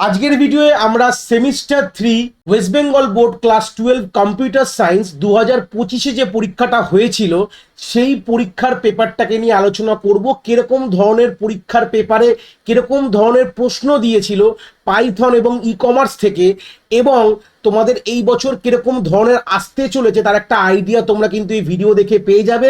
আজকের ভিডিওয়ে আমরা semester 3 West Bengal board class 12 computer science 2025-এ যে পরীক্ষাটা হয়েছিল সেই পরীক্ষার পেপারটাকে নিয়ে আলোচনা করব। কিরকম ধরনের পরীক্ষার পেপারে কিরকম ধরনের প্রশ্ন দিয়েছিল পাইথন এবং ই কমার্স থেকে, এবং তোমাদের এই বছর কিরকম ধরনের আসতে চলেছে তার একটা আইডিয়া তোমরা কিন্তু এই ভিডিও দেখে পেয়ে যাবে।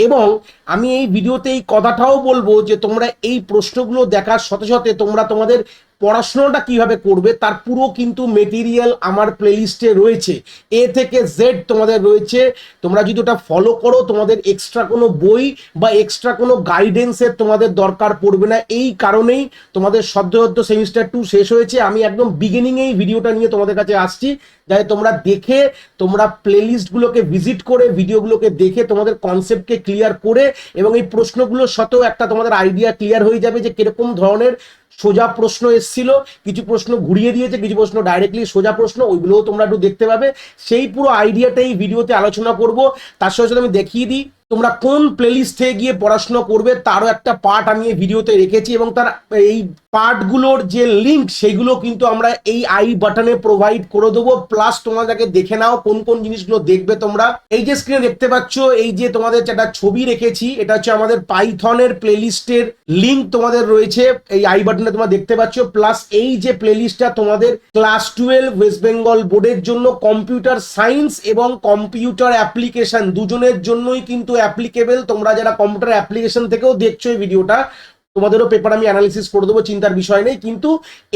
এবং আমি এই ভিডিওতে এই কথাটাও বলবো যে তোমরা এই প্রশ্নগুলো দেখার সাথে সাথে তোমরা তোমাদের পড়াশোনাটা কিভাবে করবে তার পুরো কিন্তু মেটেরিয়াল আমার প্লেলিস্টে রয়েছে, এ থেকে জেড তোমাদের রয়েছে। তোমরা যদি ওটা ফলো করো তোমাদের এক্সট্রা কোনো বই বা এক্সট্রা কোনো গাইডেন্সের তোমাদের দরকার পড়বে না। এই কারণেই তোমাদের সদ্যসদ্য সেমিস্টার 2 শেষ হয়েছে, আমি একদম বিগিনিং এই ভিডিওটা নিয়ে তোমাদের কাছে আসছি, যাতে তোমরা দেখে তোমরা প্লেলিস্টগুলোকে ভিজিট করে ভিডিওগুলোকে দেখে তোমাদের কনসেপ্টকে ক্লিয়ার করে এবং এই প্রশ্নগুলোর সাথেও একটা তোমাদের আইডিয়া ক্লিয়ার হয়ে যাবে যে কিরকম ধরনের সোজা প্রশ্ন এসেছিল, কিছু প্রশ্ন ঘুরিয়ে দিয়েছে, কিছু প্রশ্ন ডাইরেক্টলি সোজা প্রশ্ন, ওইগুলোও তোমরা একটু দেখতে পাবে। সেই পুরো আইডিয়াটাই ভিডিওতে আলোচনা করব। তার সাথে সাথে আমি দেখিয়ে দিই তোমরা কোন প্লেলিস্ট থেকে গিয়ে পড়াশোনা করবে তারও একটা পার্ট আমি এই ভিডিওতে রেখেছি, এবং তার এই পার্টগুলোর যে লিঙ্ক সেগুলো কিন্তু আমরা এই আই বাটনে প্রোভাইড করে দেবো। প্লাস তোমাদেরকে দেখে নাও কোন কোন জিনিসগুলো দেখবে তোমরা। এই যে স্ক্রিনে দেখতে পাচ্ছ এই যে তোমাদের একটা ছবি রেখেছি, এটা হচ্ছে আমাদের পাইথনের প্লেলিস্টের লিঙ্ক তোমাদের রয়েছে এই আই বাটনে তোমরা দেখতে পাচ্ছ। প্লাস এই যে প্লেলিস্টটা তোমাদের ক্লাস 12 ওয়েস্ট বেঙ্গল বোর্ডের জন্য কম্পিউটার সায়েন্স এবং কম্পিউটার অ্যাপ্লিকেশন দুজনের জন্যই কিন্তু অ্যাপ্লিকেবল। তোমরা যারা কম্পিউটার অ্যাপ্লিকেশন থেকেও দেখছো এই ভিডিওটা, তোমাদেরও পেপার আমি অ্যানালিসিস করে দেবো, চিন্তার বিষয় নেই। কিন্তু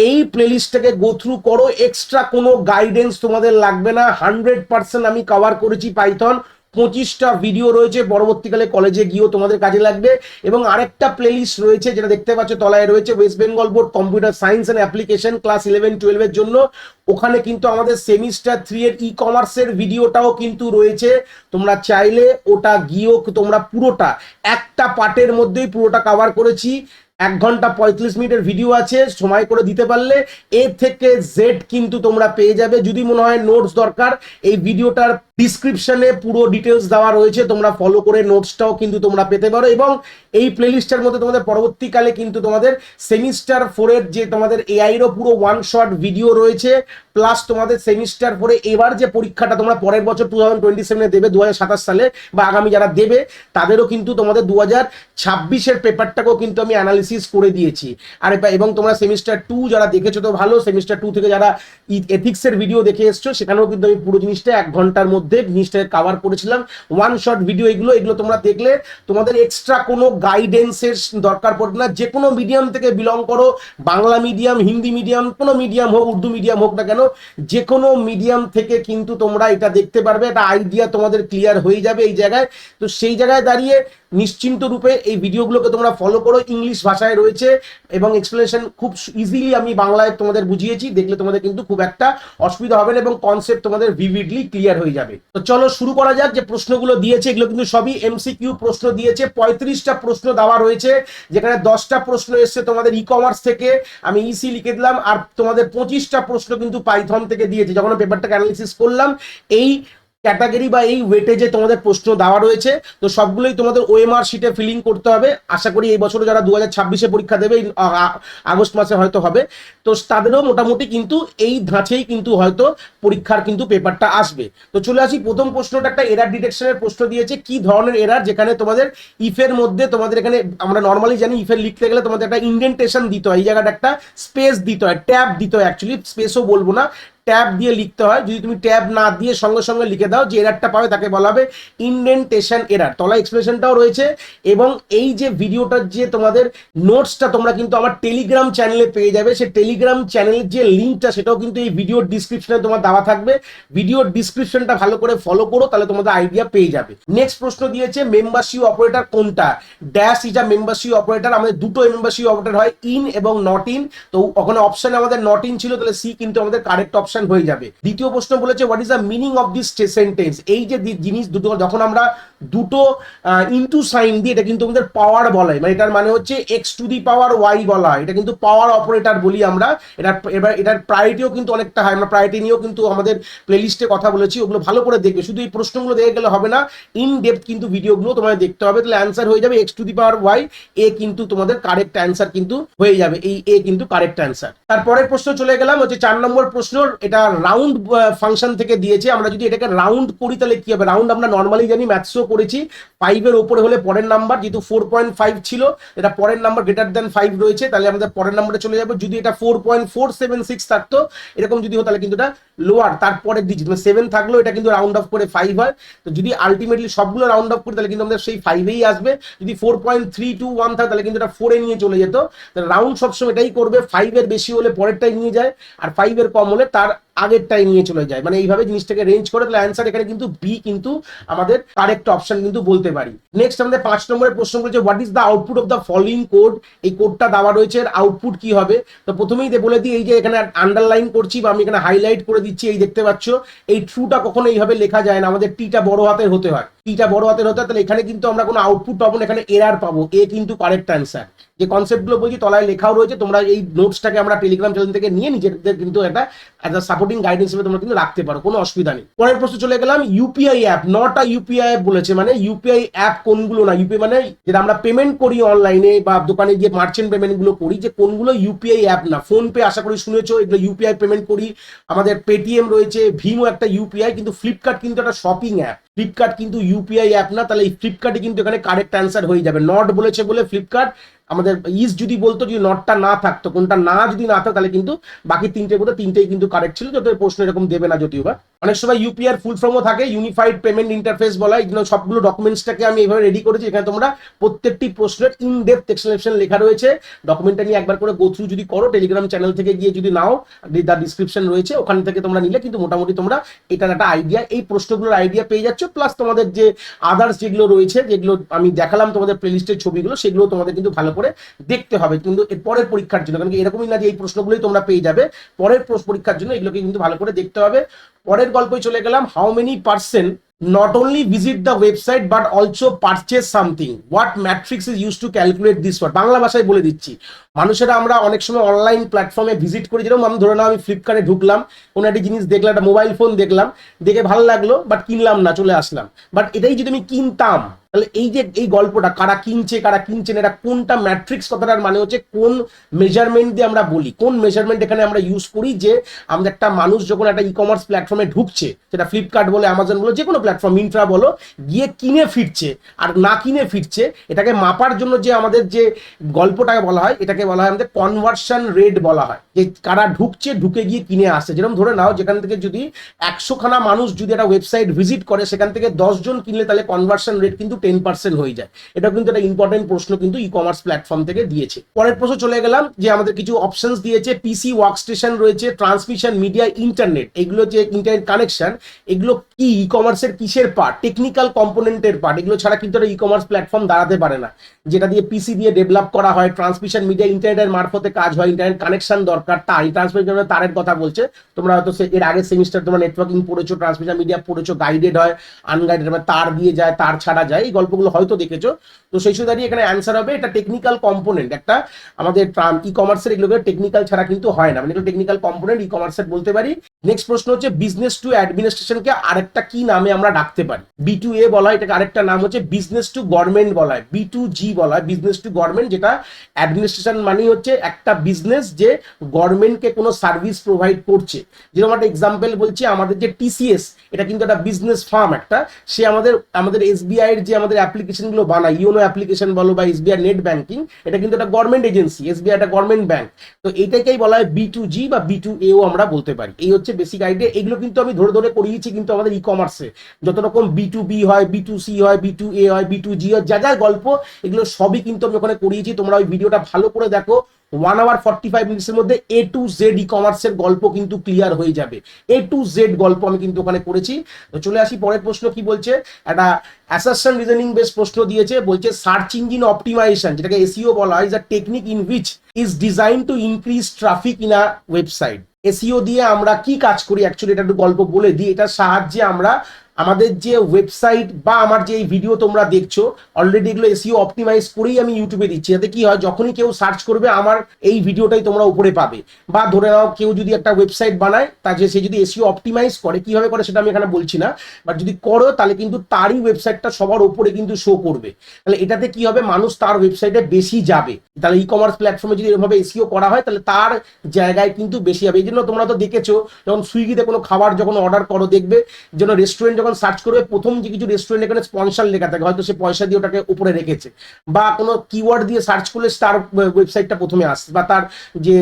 এই প্লেলিস্টটাকে গো থ্রু করো, এক্সট্রা কোনো গাইডেন্স তোমাদের লাগবে না। 100% আমি কভার করেছি পাইথন, 25টা ভিডিও রয়েছে, পরবর্তীকালে কলেজে গিয়েও তোমাদের কাজে লাগবে। এবং আরেকটা প্লেলিস্ট রয়েছে যেটা দেখতে পাচ্ছ তলায় রয়েছে, West Bengal board computer science and application class 11-12 এর জন্য। ওখানে কিন্তু আমাদের সেমিস্টার 3 এর ই কমার্সের ভিডিওটাও কিন্তু রয়েছে, তোমরা চাইলে ওটা গিয়েও তোমরা পুরোটা একটা পার্টের মধ্যেই পুরোটা কভার করেছি। 1 ঘন্টা 45 মিনিটের ভিডিও আছে, সময় করে দিতে পারলে এ থেকে জেড কিন্তু তোমরা পেয়ে যাবে। যদি মনে হয় নোটস দরকার, এই ভিডিওটার ডিসক্রিপশনে পুরো ডিটেলস দেওয়া রয়েছে, তোমরা ফলো করে নোটসটাও কিন্তু তোমরা পেতে পারো। এবং এই প্লেলিস্টের মধ্যে তোমাদের পরবর্তীকালে কিন্তু তোমাদের সেমিস্টার 4 এর যে তোমাদের এআই এরও পুরো ওয়ান শট ভিডিও রয়েছে। প্লাস তোমাদের সেমিস্টার 4 এ এবার যে পরীক্ষাটা তোমরা পরের বছর 2027-এ দেবে, 2027 সালে বা আগামী যারা দেবে তাদেরও কিন্তু তোমাদের 2026-এর পেপারটাকেও কিন্তু আমি অ্যানালিসিস করে দিয়েছি। আর এবং তোমরা সেমিস্টার 2 যারা দেখেছো তো ভালো, সেমিস্টার 2 থেকে যারা এথিক্সের ভিডিও দেখে এসছো সেখানেও কিন্তু আমি পুরো জিনিসটা 1 ঘন্টার মধ্যে জিনিসটাকে কভার করেছিলাম। ওয়ান শট ভিডিও এগুলো তোমরা দেখলে তোমাদের এক্সট্রা কোনো গাইডেন্সের দরকার পড়বে না। যে কোনো মিডিয়াম থেকে বিলং করো, বাংলা মিডিয়াম, হিন্দি মিডিয়াম, কোনো মিডিয়াম হোক, উর্দু মিডিয়াম হোক না কেন, যে কোনো মিডিয়াম থেকে কিন্তু তোমরা এটা দেখতে পারবে, একটা আইডিয়া তোমাদের ক্লিয়ার হয়ে যাবে এই জায়গায়। তো সেই জায়গায় দাঁড়িয়ে নিশ্চিন্ত রূপে এই ভিডিওগুলোকে তোমরা ফলো করো, ইংলিশ ভাষায় রয়েছে এবং এক্সপ্লেনেশন খুব ইজিলি আমি বাংলায় তোমাদের বুঝিয়েছি, দেখলে তোমাদের কিন্তু খুব একটা অসুবিধা হবে না এবং কনসেপ্ট তোমাদের ভিভিডলি ক্লিয়ার হয়ে যাবে। তো চলো শুরু করা যাক। যে প্রশ্নগুলো দিয়েছে এগুলো কিন্তু সবই এমসিকিউ প্রশ্ন দিয়েছে। 35টা প্রশ্ন দেওয়া রয়েছে, যেখানে 10টা প্রশ্ন এসছে তোমাদের ই কমার্স থেকে, আমি ইসি লিখে দিলাম, আর তোমাদের 25টা প্রশ্ন কিন্তু পাইথন থেকে দিয়েছে। যখন পেপারটাকে অ্যানালিসিস করলাম এই ক্যাটাগরি বা এই ওয়েটেজে তোমাদের প্রশ্ন দেওয়া রয়েছে। তো সবগুলোই তোমাদের ওএমআর শিটে ফিলিং করতে হবে। আশা করি এই বছর যারা 2026-এ পরীক্ষা দেবে, আগস্ট মাসে হয়তো হবে, তো তাদেরও মোটামুটি কিন্তু এই ধাঁচেই কিন্তু হয়তো পরীক্ষার কিন্তু পেপারটা আসবে। তো চলে আসি প্রথম প্রশ্নটা, একটা এরার ডিটেকশনের প্রশ্ন দিয়েছে। কি ধরনের এরার? যেখানে তোমাদের ইফের মধ্যে তোমাদের এখানে আমরা নর্মালি জানি ইফের লিখতে গেলে তোমাদের একটা ইন্ডেন্টেশন দিতে হয়, এই জায়গাটা একটা স্পেস দিতে হয়, ট্যাব দিতে হয়, অ্যাকচুয়ালি স্পেসও বলবো না, ট্যাব দিয়ে লিখতে হয়। যদি তুমি ট্যাব না দিয়ে সঙ্গে সঙ্গে লিখে দাও, যে এরারটা পাবে তাকে বলা হবে ইন্ডেন্টেশন এরার। তলা এক্সপ্লেনেশনটাও রয়েছে। এবং এই যে ভিডিওটার যে তোমাদের নোটসটা তোমরা কিন্তু আমার টেলিগ্রাম চ্যানেলে পেয়ে যাবে, সেই টেলিগ্রাম চ্যানেলের যে লিঙ্কটা সেটাও কিন্তু এই ভিডিওর ডিসক্রিপশনে তোমার দেওয়া থাকবে। ভিডিওর ডিসক্রিপশনটা ভালো করে ফলো করো, তাহলে তোমাদের আইডিয়া পেয়ে যাবে। নেক্সট প্রশ্ন দিয়েছে মেম্বারশিপ অপারেটর কোনটা? Dash is a membership operator. আমাদের দুটো মেম্বারশিপ অপারেটর হয়, ইন এবং নট ইন। তো ওখানে অপশনে আমাদের নট ইন ছিল, তাহলে সি কিন্তু আমাদের কারেক্ট অপশন হয়ে যাবে। দ্বিতীয় প্রশ্ন বলেছে what is the meaning of this sentence. এই যে জিনিস দুটো যখন আমরা দুটো ইনটু সাইন দিয়ে এটা কিন্তু আমাদের পাওয়ার বলা হয়, মানে এটার মানে হচ্ছে x to the power y বলা হয়, এটা কিন্তু পাওয়ার অপারেটর বলি আমরা। এবার এটার প্রায়োরিটিও কিন্তু অনেকটা হয়, আমরা প্রায়োরিটি নিয়েও কিন্তু আমাদের প্লেলিস্টে কথা বলেছি, ওগুলো ভালো করে দেখবে, শুধু এই প্রশ্নগুলো দেখে গেলে হবে না, ইন ডেপথ কিন্তু ভিডিওগুলো তোমাদের দেখতে হবে, তাহলে অ্যান্সার হয়ে যাবে x to the power y, এ কিন্তু তোমাদের কারেক্ট অ্যান্সার কিন্তু হয়ে যাবে, এই এ কিন্তু কারেক্ট অ্যান্সার। তারপরের প্রশ্ন চলে গেলাম হচ্ছে 4 নম্বর প্রশ্ন, এটা রাউন্ড ফাংশন থেকে দিয়েছে, আমরা যদি এটাকে রাউন্ড করি তাহলে কি হবে, রাউন্ড আমরা নর্মালি জানি, ম্যাথসও করেছি, 5 এর উপরে হলে পরের নাম্বার, যেহেতু 4.5 ছিল, এটা পরের নাম্বার গ্রেটার দ্যান 5 রয়েছে, তাহলে আমাদের পরের নাম্বারে চলে যাবে। যদি এটা 4.476 থাকতো এরকম যদি হতো তাহলে কিন্তু এটা লোয়ার, তারপরে ডিজিট মানে 7 থাকলেও এটা কিন্তু রাউন্ড অফ করে 5 হয়। তো যদি আলটিমেটলি সবগুলো রাউন্ড অফ করি তাহলে কিন্তু আমাদের সেই 5এই আসবে। যদি 4.321 থাকে তাহলে কিন্তু এটা 4 এ নিয়ে চলে যেত। তাহলে রাউন্ড সবসময় এটাই করবে, 5 এর বেশি হলে পরেরটাই নিয়ে যায়, আর 5 এর কম হলে তার আগেরটাই নিয়ে চলে যায়, মানে এইভাবে জিনিসটাকে রেঞ্জ করে। তাহলে অ্যান্সার এখানে কিন্তু বি কিন্তু আমাদের কারেক্ট অপশন কিন্তু বলতে পারি। নেক্সট আমাদের 5 নম্বরের প্রশ্ন বলছে what is the output of the following code, এই কোডটা দেওয়া রয়েছে, এর আউটপুট কি হবে। তো প্রথমেই বলে দিই, এই যে এখানে আন্ডারলাইন করছি বা আমি এখানে হাইলাইট করে দিচ্ছি, এই দেখতে পাচ্ছ এই ট্রুটা কখনো এইভাবে লেখা যায় না, আমাদের টিটা বড় হাতের হতে হয়, টিটা বড় হাতের হতে হয়, তাহলে এখানে কিন্তু আমরা কোনো আউটপুট পাবো না, এখানে এরার পাবো, এ কিন্তু কারেক্ট অ্যান্সার। যে কনসেপ্টগুলো বলছি তলায় লেখাও রয়েছে, তোমরা এই নোটসটাকে আমরা টেলিগ্রাম চ্যানেল থেকে নিয়ে নিজেদের কিন্তু একটা অ্যাজ আ সাপোর্টিং গাইডেন্স হিসেবে তোমরা কিন্তু রাখতে পারো, কোনো অসুবিধা নেই। পরের প্রশ্ন চলে গেলাম, UPI app, not a UPI app বলেছে, মানে ইউপিআই অ্যাপ কোনগুলো না, ইউপিআই মানে যেটা আমরা পেমেন্ট করি অনলাইনে বা দোকানে গিয়ে মার্চেন্ট পেমেন্ট গুলো করি, যে কোনগুলো ইউপিআই অ্যাপ না। ফোন পে আশা করি শুনেছো, এগুলো ইউপিআই পেমেন্ট করি, আমাদের পেটিএম রয়েছে, ভীমও একটা ইউপিআই, কিন্তু ফ্লিপকার্ট কিন্তু একটা শপিং অ্যাপ, ফ্লিপকার্ট কিন্তু ইউপিআই অ্যাপ না, তাহলে এই ফ্লিপকার্টে কিন্তু এখানে কারেক্ট অ্যান্সার হয়ে যাবে। নট বলেছে বলে ফ্লিপকার্ট, আমাদের ইজ যদি বলতো, যদি নটটা না থাকতো, কোনটা না যদি না থাকতো তাহলে কিন্তু বাকি তিনটের মধ্যে তিনটেই কিন্তু কারেক্ট ছিল, যত প্রশ্ন এরকম দেবে না যদিও বা। অনেক সময় ইউপিআই ফুল ফর্মও থাকে, ইউনিফাইড পেমেন্ট ইন্টারফেস বলা হয়, এগুলো সবগুলো ডকুমেন্টসটাকে আমি এইভাবে রেডি করেছি, এখানে তোমরা প্রত্যেকটি প্রশ্নের ইন ডেপথ এক্সপ্লেনেশন লেখা রয়েছে, ডকুমেন্টটা নিয়ে একবার করে গো থ্রু যদি করো, টেলিগ্রাম চ্যানেল থেকে গিয়ে যদি নাও, তার ডিসক্রিপশন রয়েছে, ওখান থেকে তোমরা নিলে কিন্তু মোটামুটি তোমরা এটার একটা আইডিয়া, এই প্রশ্নগুলোর আইডিয়া পেয়ে যাচ্ছ, প্লাস তোমাদের যে আদার্স যেগুলো রয়েছে, যেগুলো আমি দেখালাম তোমাদের প্লেলিস্টের ছবিগুলো, সেগুলো তোমাদের কিন্তু ভালো করে দেখতে হবে কিন্তু এর পরের পরীক্ষার জন্য, কারণ এরকমই না যে এই প্রশ্নগুলোই তোমরা পেয়ে যাবে, পরের পরীক্ষার জন্য এগুলোকে কিন্তু ভালো করে দেখতে হবে। পরের গল্পে চলে গেলাম, how many percent not only visit the website but also purchase something, what matrix is used to calculate this word। Bangla ভাষায় বলে দিচ্ছি, মানুষেরা আমরা অনেক সময় অনলাইন প্ল্যাটফর্মে ভিজিট করি, যেরকম আমি ধরে নাও আমি ফ্লিপকার্টে ঢুকলাম, কোনো একটা জিনিস দেখলাম, একটা মোবাইল ফোন দেখলাম, দেখে ভালো লাগলো, বাট কিনলাম না, চলে আসলাম। বাট এটাই যদি আমি কিনতাম, তাহলে এই যে এই গল্পটা কারা কিনছে কারা কিনছে না, এটা কোনটা ম্যাট্রিক্স, কথাটার মানে হচ্ছে কোন মেজারমেন্ট দিয়ে আমরা বলি, কোন মেজারমেন্ট এখানে আমরা ইউজ করি, যে আমরা একটা মানুষ যখন একটা ই কমার্স প্ল্যাটফর্মে ঢুকছে, সেটা ফ্লিপকার্ট বলে, অ্যামাজন বলো, যে কোনো প্ল্যাটফর্ম, মিন্ত্রা বলো, গিয়ে কিনে ফিরছে আর না কিনে ফিরছে, এটাকে মাপার জন্য যে আমাদের যে গল্পটাকে বলা হয়, এটাকে বলা হয় আমাদের কনভার্সন রেট বলা হয়, যে কারা ঢুকছে, ঢুকে গিয়ে কিনে আসছে। যেরকম ধরে নাও, যেখান থেকে যদি 100 খানা মানুষ যদি একটা ওয়েবসাইট ভিজিট করে, সেখান থেকে 10 জন কিনলে তাহলে কনভার্সন রেট কিন্তু 10% হয়ে যায়। এটা কিন্তু একটা ইম্পর্টেন্ট প্রশ্ন কিন্তু ই কমার্স প্ল্যাটফর্ম থেকে দিয়েছে। পরের প্রশ্ন চলে গেলাম, যে আমাদের কিছু অপশনস দিয়েছে, পিসি ওয়ার্কস্টেশন রয়েছে, ট্রান্সমিশন মিডিয়া, ইন্টারনেট, এগুলো যে ইন্টারনেট কানেকশন, এগুলো কি ই কমার্সের কিসের পার্ট, টেকনিক্যাল কম্পোনেন্টের পার্ট, এগুলো ছাড়া কিন্তু একটা ই কমার্স প্ল্যাটফর্ম দাঁড়াতে পারে না। যেটা দিয়ে পিসি দিয়ে ডেভেলপ করা হয়, ট্রান্সমিশন মিডিয়া ইন্টারনেটের মারফতে কাজ হয়, ইন্টারনেট কানেকশন দরকার, তার ট্রান্সমিশন তারের কথা বলছে, তোমরা হয়তো এর আগের সেমিস্টার তোমরা নেটওয়ার্কিং পড়েছো, ট্রান্সমিশন মিডিয়া পড়েছো, গাইডেড হয়, আনগাইডেড, মানে তার দিয়ে যায়, তার ছাড়া যায়, এই গল্পগুলো হয়তো দেখেছো। তো সেই সুবাদে এখানে অ্যান্সার হবে এটা টেকনিক্যাল কম্পোনেন্ট, একটা আমাদের ই কমার্সের এগুলোকে টেকনিক্যাল ছাড়া কিন্তু হয় না, মানে এগুলো টেকনিক্যাল কম্পোনেন্ট ই কমার্সের বলতে পারি। নেক্সট প্রশ্ন হচ্ছে, বিজনেস টু অ্যাডমিনিস্ট্রেশনকে আরেকটা কি নামে আমরা ডাকতে পারি। B2A বলা হয়, এটাকে আরেকটা নাম হচ্ছে বিজনেস টু গভর্নমেন্ট বলা হয়, B2G বলা হয়, বিজনেস টু গভর্নমেন্ট, যেটা অ্যাডমিনিস্ট্রেশন মানে হচ্ছে একটা বিজনেস যে গভর্নমেন্টকে কোনো সার্ভিস প্রোভাইড করছে। যেরকম একটা এক্সাম্পল বলছি, আমাদের যে TCS, এটা কিন্তু একটা বিজনেস ফার্ম একটা, সে আমাদের SBI এর যে আমাদের অ্যাপ্লিকেশনগুলো বানায়, ইউনো অ্যাপ্লিকেশন বলো বা SBI নেট ব্যাংকিং, এটা কিন্তু একটা গভর্নমেন্ট এজেন্সি, SBI একটা গভর্নমেন্ট ব্যাংক। তো এটাকেই বলা হয় B2G বা B2A আমরা বলতে পারি। এই হচ্ছে বেসিক আইডিয়া, এগুলো কিন্তু আমি ধরে ধরে করিয়েছি কিন্তু আমাদের ই কমার্সে যত রকম B2B হয়, B2C হয়, B2A হয়, B2G হয়, যা যা গল্প, এগুলো সবই কিন্তু আমি ওখানে করিয়েছি। তোমরা ওই ভিডিওটা ভালো করে দেখো, 1 hour 45 মিনিটসের মধ্যে A to Z ই কমার্সের গল্প কিন্তু ক্লিয়ার হয়ে যাবে। A to Z গল্প আমি কিন্তু ওখানে করেছি। তো চলে আসি পরের প্রশ্ন কি বলছে, একটা অ্যাসারশন রিজনিং বেস প্রশ্ন দিয়েছে, বলছে সার্চ ইঞ্জিন অপটিমাইজেশন, যেটাকে SEO বলা হয়, is a technique in which is design to increase traffic in a website. SEO দিয়ে আমরা কি কাজ করি, অ্যাকচুয়ালি এটা একটু গল্প বলে দিই। এটার সাহায্যে আমরা আমাদের যে ওয়েবসাইট বা আমার যে এই ভিডিও তোমরা দেখছো অলরেডি এগুলো এসইও অপটিমাইজ করেই আমি ইউটিউবে দিচ্ছি, যাতে কি হয় যখনই কেউ সার্চ করবে আমার এই ভিডিওটাই তোমরা উপরে পাবে। বা ধরে নাও কেউ যদি একটা ওয়েবসাইট বানায় তা যে সে যদি এসইও অপটিমাইজ করে, কিভাবে করে সেটা আমি এখানে বলছি না, বাট যদি করো তাহলে কিন্তু তারই ওয়েবসাইটটা সবার উপরে কিন্তু শো করবে। তাহলে এটাতে কি হবে, মানুষ তার ওয়েবসাইটে বেশি যাবে। তাহলে ই কমার্স প্ল্যাটফর্মে যদি এরকমভাবে এসইও করা হয় তাহলে তার জায়গায় কিন্তু বেশি হবে। এই জন্য তোমরা তো দেখেছো যখন সুইগিতে কোনো খাবার যখন অর্ডার করো, দেখবে যেন রেস্টুরেন্ট যখন সার্চ করবে প্রথম যে কিছু রেস্টুরেন্ট এখানে স্পন্সর লেখা থাকে, হয়তো সে পয়সা দিয়ে ওটাকে উপরে রেখেছে, বা কোনো কিওয়ার্ড দিয়ে সার্চ করলে তার ওয়েবসাইটটা প্রথমে আসছে, বা তার যে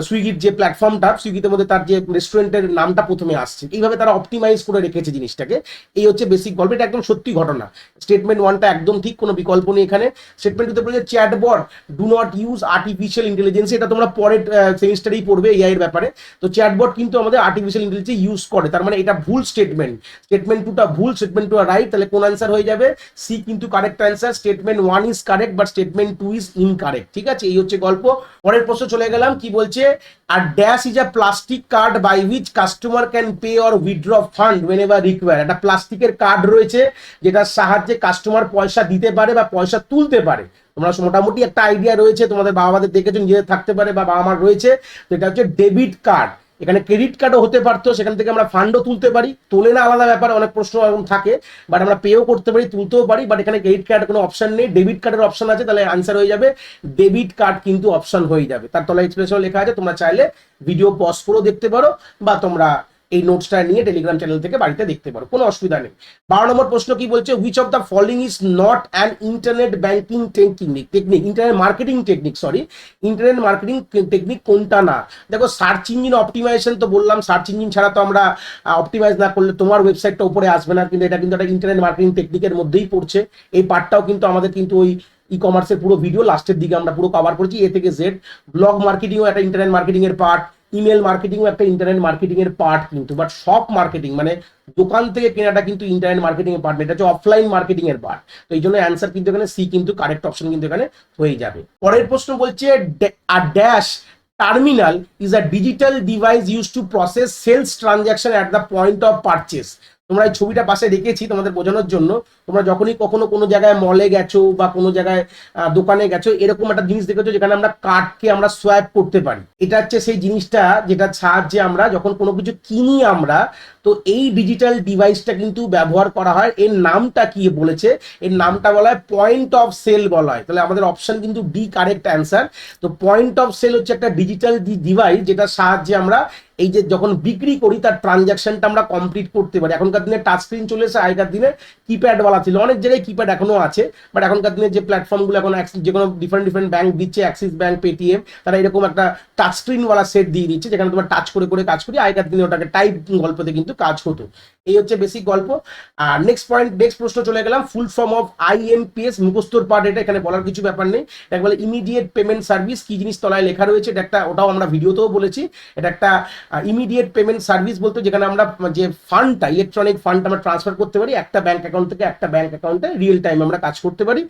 সুইগির যে প্ল্যাটফর্মটা সুইগিতে মধ্যে তার যে রেস্টুরেন্টের নামটা প্রথমে আসছে। এইভাবে তারা অপটিমাইজ করে রেখেছে জিনিসটাকে। এই হচ্ছে বেসিক গল্প, এটা একদম সত্যি ঘটনা। স্টেটমেন্ট ওয়ানটা একদম ঠিক, কোনো বিকল্প নেই এখানে। স্টেটমেন্ট টুতে বলেছে chatbot do not use artificial intelligence, এটা তোমরা পরের সেমিস্টারেই পড়বে এআই এর ব্যাপারে। তো চ্যাটবট কিন্তু আমাদের আর্টিফিশিয়াল ইন্টেলিজেন্স ইউজ করে, তার মানে এটা ভুল স্টেটমেন্ট। স্টেটমেন্ট টুটা ভুল, স্টেটমেন্ট টু রাইট, তাহলে কোন অ্যান্সার হয়ে যাবে? সি কিন্তু correct answer. Statement one is correct but statement two is incorrect. ঠিক আছে, এই হচ্ছে গল্প। পরের প্রশ্ন চলে গেলাম, কি বলছে? আর dash is a plastic card by which customer can pay or withdraw fund whenever require. একটা প্লাস্টিকের কার্ড রয়েছে যেটার সাহায্যে কাস্টমার পয়সা দিতে পারে বা পয়সা তুলতে পারে। তোমরা মোটামুটি একটা আইডিয়া রয়েছে, তোমাদের বাবা মাদের দেখেছো, নিজেদের থাকতে পারে বা বাবা মার রয়েছে। তো এটা হচ্ছে ডেবিট কার্ড। এখানে ক্রেডিট কার্ডও হতে পারতো, সেখান থেকে আমরা ফান্ডও তুলতে পারি, তোলে না আলাদা ব্যাপার, অনেক প্রশ্ন এরকম থাকে, বাট আমরা পেও করতে পারি, তুলতেও পারি। বাট এখানে ক্রেডিট কার্ড কোনো অপশন নেই, ডেবিট কার্ডের অপশন আছে, তাহলে আনসার হয়ে যাবে ডেবিট কার্ড কিন্তু অপশন হয়ে যাবে। তার তলায় এক্সপ্রেশন লেখা আছে, তোমরা চাইলে ভিডিও পজ করেও দেখতে পারো বা তোমরা এই নোটসটা নিয়ে টেলিগ্রাম চ্যানেল থেকে বাড়িতে দেখতে পারো, কোনো অসুবিধা নেই। 12 নম্বর প্রশ্ন কি বলছে? Which of the following is not an internet banking technique, internet marketing technique, internet marketing technique কোনটা না? দেখো, সার্চ ইঞ্জিন অপটিমাইজেশন তো বললাম, সার্চ ইঞ্জিন ছাড়া তো আমরা অপটিমাইজ না করলে তোমার ওয়েবসাইটটা উপরে আসবে না, কিন্তু এটা কিন্তু একটা ইন্টারনেট মার্কেটিং টেকনিকের মধ্যেই পড়ছে। এই পার্টটাও কিন্তু আমাদের কিন্তু ওই ই কমার্সের পুরো ভিডিও লাস্টের দিকে আমরা পুরো কভার করেছি, এ থেকে জেড। ব্লগ মার্কেটিংও একটা ইন্টারনেট মার্কেটিং এর পার্ট, ইমেল মার্কেটিংও একটা ইন্টারনেট মার্কেটিং এর পার্ট কিন্তু, বাট শপ মার্কেটিং মানে দোকান থেকে কেনাটা কিন্তু ইন্টারনেট মার্কেটিং এর পার্ট, এটা হচ্ছে অফলাইন মার্কেটিং এর পার্ট। তো এই জন্য অ্যান্সার কিন্তু এখানে সি কিন্তু কারেক্ট অপশন কিন্তু এখানে হয়ে যাবে। পরের প্রশ্ন বলছে a dash terminal is a digital device use to process sales transaction at the point of purchase. তোমরা এই ছবিটা পাশে রেখেছি তোমাদের বোঝানোর জন্য। তোমরা যখনই কখনো কোনো জায়গায় মলে গেছো বা কোনো জায়গায় দোকানে গেছো, এরকম একটা জিনিস দেখেছো যেখানে আমরা কার্ডকে আমরা সোয়াইপ করতে পারি। এটা হচ্ছে সেই জিনিসটা যেটার সাহায্যে আমরা যখন কোনো কিছু কিনি আমরা, তো এই ডিজিটাল ডিভাইসটা কিন্তু ব্যবহার করা হয়। এর নামটা কি বলেছে? এর নামটা বলা হয় পয়েন্ট অফ সেল বলা হয়। তাহলে আমাদের অপশন কিন্তু ডি কারেক্ট অ্যান্সার। তো পয়েন্ট অফ সেল হচ্ছে একটা ডিজিটাল ডিভাইস যেটার সাহায্যে আমরা এই যে যখন বিক্রি করি তার ট্রানজাকশনটা আমরা কমপ্লিট করতে পারি। এখনকার দিনে টাচ স্ক্রিন চলে এসে, আগেকার দিনে কিপ্যাডওয়ালা ছিল, অনেক জায়গায় কিপ্যাড এখনো আছে, বাট এখনকার দিনে যে প্ল্যাটফর্মগুলো এখন যে কোনো ডিফারেন্ট ব্যাংক দিচ্ছে, অ্যাক্সিস ব্যাংক, পেটিএম, তারা এরকম একটা টাচ স্ক্রিনওয়ালা সেট দিয়ে দিচ্ছে যেখানে তোমার টাচ করে করে কাজ করি। আগেকার দিনে ওটাকে টাইপ গল্পতে কিন্তু কাজ হতো। এই হচ্ছে বেসিক গল্প। আর নেক্সট প্রশ্ন চলে গেলাম, ফুল ফর্ম অফ আইএমপিএস, মুখস্থর পার্ট, এটা এখানে বলার কিছু ব্যাপার নেই। এটা বলে ইমিডিয়েট পেমেন্ট সার্ভিস। কি জিনিস তলায় লেখা রয়েছে এটা একটা, ওটাও আমরা ভিডিওতেও বলেছি। এটা একটা ইমিডিয়েট পেমেন্ট সার্ভিস বলতে যেখানে আমরা যে ফান্ডটা, ইলেকট্রনিক ফান্ড আমরা ট্রান্সফার করতে পারি একটা ব্যাংক অ্যাকাউন্ট থেকে একটা ব্যাংক অ্যাকাউন্টে, রিয়েল টাইম আমরা কাজ করতে পারি।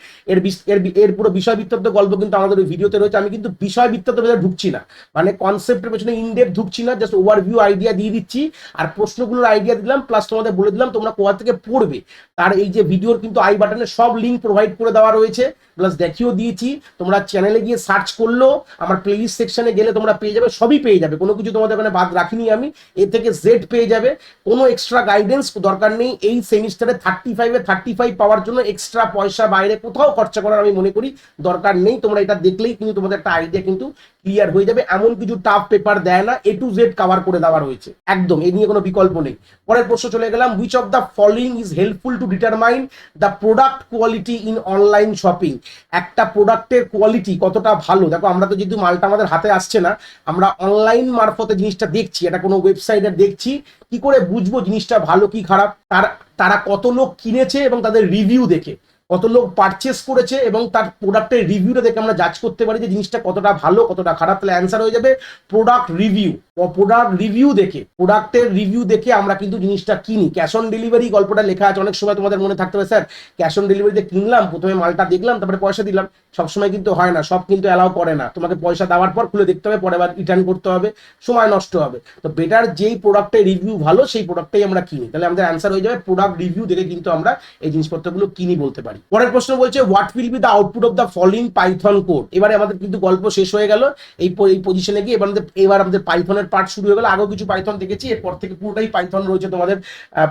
এর পুরো বিষয় বিস্তারিত গল্প কিন্তু আমাদের ওই ভিডিওতে রয়েছে। আমি কিন্তু বিষয় বিস্তারিত ঢুকছি না, মানে কনসেপ্টের পেছনে ইনডেপ ঢুকছি না, জাস্ট ওভারভিউ আইডিয়া দিয়ে দিচ্ছি আর প্রশ্নগুলোর আইডিয়া দিলাম, প্লাস তোমাদের বলে দিলাম তোমরা কোথা থেকে পড়বে। তার এই যে ভিডিওর কিন্তু আই বাটনে সব লিঙ্ক প্রোভাইড করে দেওয়া রয়েছে, প্লাস দেখিয়েও দিয়েছি। তোমরা চ্যানেলে গিয়ে সার্চ করলেও আমার প্লেলিস্ট সেকশনে গেলে তোমরা পেয়ে যাবে, সবই পেয়ে যাবে, কোনো কিছু তোমাদের ওখানে বাদ রাখিনি আমি। এ থেকে জেড পেয়ে যাবে, কোনো এক্সট্রা গাইডেন্স দরকার নেই। এই সেমিস্টারে 35 পাওয়ার জন্য এক্সট্রা পয়সা বাইরে কোথাও খরচা করার আমি মনে করি দরকার নেই। তোমরা এটা দেখলেই কিন্তু তোমাদের একটা আইডিয়া কিন্তু ক্লিয়ার হয়ে যাবে। এমন কিছু টাফ পেপার দেয় না, এ টু জেড কভার করে দেওয়া রয়েছে একদম, এই নিয়ে কোনো বিকল্প নেই। পরের প্রশ্ন চলে গেলাম, which of the following is helpful to determine the product quality in online shopping. একটা প্রোডাক্টের কোয়ালিটি কতটা ভালো, দেখো আমরা তো যেহেতু মালটা আমাদের হাতে আসছে না, আমরা অনলাইন মারফতে জিনিসটা দেখছি, এটা কোনো ওয়েবসাইটে দেখছি, কি করে বুঝবো জিনিসটা ভালো কি খারাপ? তারা কত লোক কিনেছে এবং তাদের রিভিউ দেখে, কত লোক পারচেস করেছে এবং তার প্রোডাক্টের রিভিউটা দেখে আমরা জাজ করতে পারি যে জিনিসটা কতটা ভালো কতটা খারাপ। তাহলে অ্যান্সার হয়ে যাবে প্রোডাক্ট রিভিউ। প্রোডাক্ট রিভিউ দেখে, প্রোডাক্টের রিভিউ দেখে আমরা কিন্তু জিনিসটা কিনি। ক্যাশ অন ডেলিভারি গল্পটা লেখা আছে, অনেক সময় তোমাদের মনে থাকতে পারে স্যার ক্যাশ অন ডেলিভারিতে কিনলাম, প্রথমে মালটা দেখলাম তারপরে পয়সা দিলাম। সবসময় কিন্তু হয় না, সব কিন্তু অ্যালাউ করে না, তোমাকে পয়সা দেওয়ার পর খুলে দেখতে হবে, পরে আবার রিটার্ন করতে হবে, সময় নষ্ট হবে। তো বেটার যেই প্রোডাক্টের রিভিউ ভালো সেই প্রোডাক্টটাই আমরা কিনি। তাহলে আমাদের অ্যান্সার হয়ে যাবে প্রোডাক্ট রিভিউ দেখে কিন্তু আমরা এই জিনিসপত্রগুলো কিনি বলতে পারি। পরের প্রশ্ন বলছে what will be the output of the following Python code. এবারে আমাদের কিন্তু গল্প শেষ হয়ে গেল এই পজিশনে গিয়ে। এবার আমাদের পাইথনের পার্ট শুরু হয়ে গেল। আগেও কিছু পাইথন দেখেছি, এরপর থেকে পুরোটাই পাইথন রয়েছে তোমাদের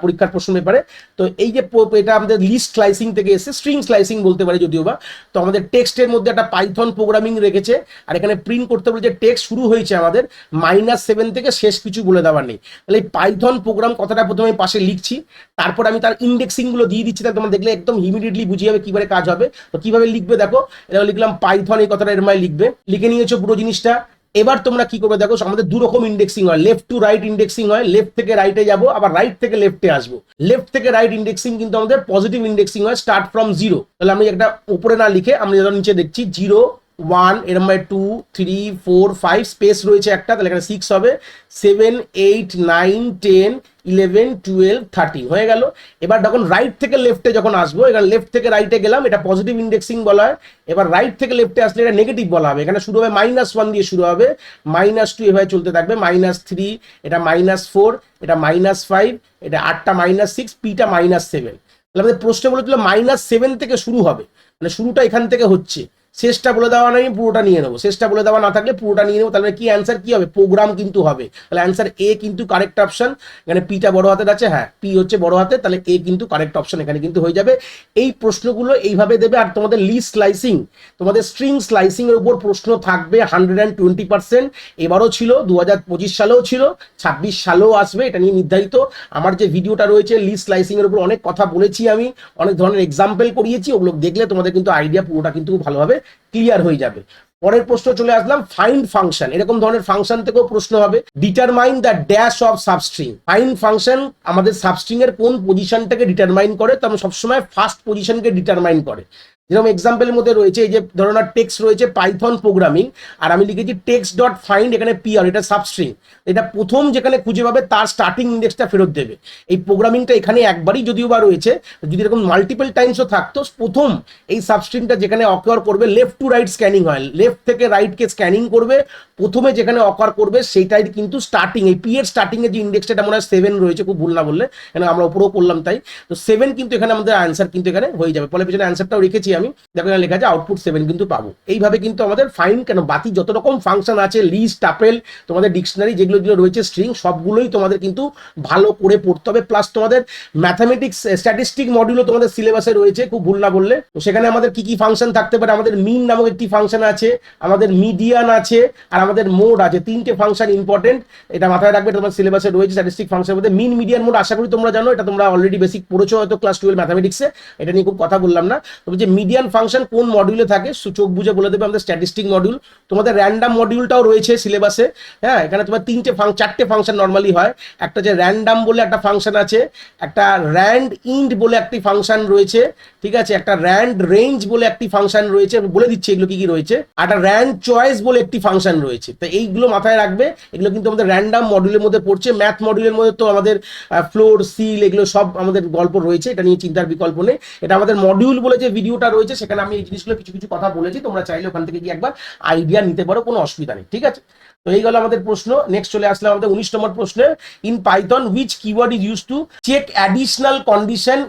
পরীক্ষার প্রশ্ন পেপারে। তো এই যে এটা আমাদের লিস্ট স্লাইসিং থেকে এসে স্ট্রিং স্লাইসিং বলতে পারি যদিও বা। তো আমাদের টেক্সটের মধ্যে একটা পাইথন প্রোগ্রামিং রেখেছে, আর এখানে প্রিন্ট করতে বলে যে টেক্সট শুরু হয়েছে আমাদের -7 থেকে শেষ কিছু বলে দেওয়ার নেই। তাহলে এই পাইথন প্রোগ্রাম কথাটা প্রথমে পাশে লিখছি, তারপর আমি তার ইন্ডেক্সিং গুলো দিয়ে দিচ্ছি, তাহলে তোমরা দেখলে একদম ইমিডিয়েটলি বুঝে যাবে কিভাবে কাজ হবে। তো কিভাবে লিখবে দেখো, এটা লিখলাম পাইথন, এই কথাটা এর মাঝে লিখবে, লিখে নিয়েছো পুরো জিনিসটা। এবার তোমরা কি করবে দেখো, আমাদের দু রকম ইন্ডেক্সিং হয়, লেফট টু রাইট ইন্ডেক্সিং হয়, লেফট থেকে রাইটে যাবো, আবার রাইট থেকে লেফটে আসবো। লেফট থেকে রাইট ইন্ডেক্সিং কিন্তু আমাদের পজিটিভ ইন্ডেক্সিং হয়, স্টার্ট ফ্রম 0। তাহলে আমি একটা উপরে না লিখে আমি যখন নিচে দেখছি 0 1 এরম 2 3 4 5 স্পেস রয়েছে একটা, তাহলে এখানে 6 হবে, 7 8 9 10 11 12 13 হয়ে গেল। এবার যখন রাইট থেকে লেফটে যখন আসবো, এখানে লেফট থেকে রাইটে গেলাম, এটা পজিটিভ ইন্ডেক্সিং বলা হয়। এবার রাইট থেকে লেফটে আসলে এটা নেগেটিভ বলা হবে। এখানে শুরু হবে -1 দিয়ে শুরু হবে, -2 এভাবে চলতে থাকবে, -3, এটা -4, এটা -5, এটা 8টা -6, পিটা -7। তাহলে আমাদের প্রশ্ন বলেছিল -7 থেকে শুরু হবে, মানে শুরুটা এখান থেকে হচ্ছে, শেষটা বলে দেওয়া নেই, পুরোটা নিয়ে নেবো। শেষটা বলে দেওয়া না থাকলে পুরোটা নিয়ে নেবো। তাহলে কি অ্যান্সার কি হবে, প্রোগ্রাম কিন্তু হবে। তাহলে অ্যান্সার এ কিন্তু কারেক্ট অপশন। এখানে পিটা বড় হাতের আছে, হ্যাঁ পি হচ্ছে বড় হাতে, তাহলে এ কিন্তু কারেক্ট অপশন এখানে কিন্তু হয়ে যাবে। এই প্রশ্নগুলো এইভাবে দেবে। আর তোমাদের লিস্ট স্লাইসিং, তোমাদের স্ট্রিং স্লাইসিং এর উপর প্রশ্ন থাকবে 120%। এবারও ছিল, 2025 সালেও ছিল, 26 সালেও আসবে, এটা নিয়ে নির্ধারিত। আমার যে ভিডিওটা রয়েছে লিস্ট স্লাইসিং এর উপর অনেক কথা বলেছি আমি, অনেক ধরনের এক্সাম্পল করিয়েছি, ওগুলো দেখলে তোমাদের কিন্তু আইডিয়া পুরোটা কিন্তু ভালোভাবে ক্লিয়ার হয়ে যাবে। পরের প্রশ্ন চলে আসলাম ফাইন্ড ফাংশন। এরকম ধরনের ফাংশন থেকেও প্রশ্ন হবে। Determine the dash of substring. Find function আমাদের সাবস্ট্রিং এর কোন পজিশনটাকে ডিটারমাইন করে, তো আমি সবসময় ফার্স্ট পজিশনকে ডিটারমাইন করে। যেরকম এক্সাম্পলের মধ্যে রয়েছে এই যে ধরনের টেক্সট রয়েছে পাইথন প্রোগ্রামিং, আর আমি লিখেছি টেক্সট ডট ফাইন্ড, এখানে পিআর, এটা সাবস্ট্রিং, এটা প্রথম যেখানে খুঁজে পাবে তার স্টার্টিং ইন্ডেক্সটা ফেরত দেবে। এই প্রোগ্রামিংটা এখানে একবারই যদিও বা রয়েছে, যদি এরকম মাল্টিপল টাইমসও থাকতো, প্রথম এই সাবস্ট্রিংটা যেখানে অকার করবে, লেফট টু রাইট স্ক্যানিং হয়, লেফট থেকে রাইটকে স্ক্যানিং করবে, প্রথমে যেখানে অকার করবে সেইটাই কিন্তু স্টার্টিং। এই পি এর স্টার্টিং এর যে ইন্ডেক্সটা, এটা মনে হয় 7 রয়েছে, খুব ভুল না বললে, কেন আমরা উপরেও করলাম তাই। তো 7 কিন্তু এখানে আমাদের অ্যান্সার কিন্তু এখানে হয়ে যাবে। ফলে পিছনে অ্যান্সারটাও রেখেছি আমি, দেখো এখানে লেখা আছে আউটপুট 7 কিন্তু পাবো। এইভাবে কিন্তু আমাদের ফাইন, কেন বাকি যত রকম ফাংশন আছে, লিস্ট, টাপেল, তোমাদের ডিকশনারি যেগুলো রয়েছে, স্ট্রিং, সবগুলোই তোমাদের কিন্তু ভালো করে পড়তে হবে। প্লাস তোমাদের ম্যাথামেটিক্স স্ট্যাটিস্টিক মডিউলও তোমাদের সিলেবাসে রয়েছে, খুব ভুল না বললে। তো সেখানে আমাদের কি কি ফাংশন থাকতে পারে, আমাদের মিন নামক একটি ফাংশন আছে, আমাদের মিডিয়ান আছে, আর আমাদের মোড আছে। 3টে ফাংশন ইম্পর্টেন্ট, এটা মাথায় রাখবে, তোমার সিলেবাসে রয়েছে। স্ট্যাটিস্টিক ফাংশনের মধ্যে মিন, মিডিয়ান, মোড আশা করি তোমরা জানো, এটা তোমরা অলরেডি বেসিক পড়েছো হয়তো ক্লাস 12 ম্যাথামেটিক্সে, এটা নিয়ে খুব কথা বললাম না। তবে যে মিডিয়ান ফাংশন কোন মডিউলে থাকে চোখ বুঝে বলে দেবে আমাদের স্ট্যাটিস্টিক মডিউল। তোমাদের র্যান্ডাম মডিউলটাও রয়েছে সিলেবাসে, হ্যাঁ এখানে তোমার 4টে ফাংশন নর্মালি হয়। একটা যে র্যান্ডাম বলে একটা ফাংশন আছে, একটা র্যান্ড ইন্ড বলে একটি ফাংশন রয়েছে, ঠিক আছে, একটা র্যান্ড রেঞ্জ বলে একটি ফাংশন রয়েছে, বলে দিচ্ছি এগুলো কি কি রয়েছে, আর একটা র্যান্ড চয়েস বলে একটি ফাংশন রয়েছে। তো এইগুলো মাথায় রাখবে, এগুলো কিন্তু আমাদের র্যান্ডাম মডিউলের মধ্যে পড়ছে। ম্যাথ মডিউলের মধ্যে তো আমাদের ফ্লোর, সিল, এগুলো সব আমাদের গল্প রয়েছে, এটা নিয়ে চিন্তার বিকল্প নেই। এটা আমাদের মডিউল বলে যে ভিডিওটা রয়েছে, সেখানে আমি এই জিনিসগুলো কিছু কিছু কথা বলেছি, তোমরা চাইলে ওখান থেকে গিয়ে একবার আইডিয়া নিতে পারো, কোনো অসুবিধা নেই, ঠিক আছে। তো এই গেল আমাদের প্রশ্ন। নেক্সট চলে আসলে আমাদের 19 নম্বর প্রশ্নে, in Python which keyword is use to check additional condition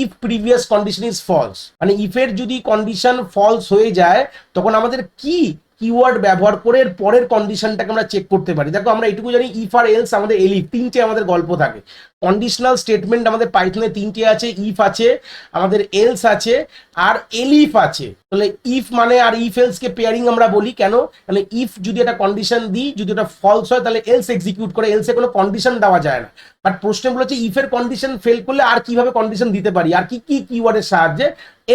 if previous condition is false. মানে ইফের যদি কন্ডিশন ফলস হয়ে যায়, তখন আমাদের কি কিওয়ার্ড ব্যবহার করে এর পরের কন্ডিশনটাকে আমরা চেক করতে পারি। দেখো আমরা এইটুকু জানি, ইফ আর এলস, আমাদের এলিফ, 3টে আমাদের গল্প থাকে। কন্ডিশনাল স্টেটমেন্ট আমাদের পাইথনে 3টে আছে, ইফ আছে, আমাদের এলস আছে, আর এলিফ আছে। তাহলে ইফ মানে আর ইফ এলস কে পেয়ারিং আমরা বলি কেন, তাহলে ইফ যদি একটা কন্ডিশন দিই, যদি ওটা ফলস হয় তাহলে এলস এক্সিকিউট করে, এলসে কোনো কন্ডিশন দেওয়া যায় না। বাট প্রশ্ন বলেছে ইফের কন্ডিশন ফেল করলে আর কিভাবে কন্ডিশন দিতে পারি, আর কি কি কিওয়ার্ডের সাহায্যে,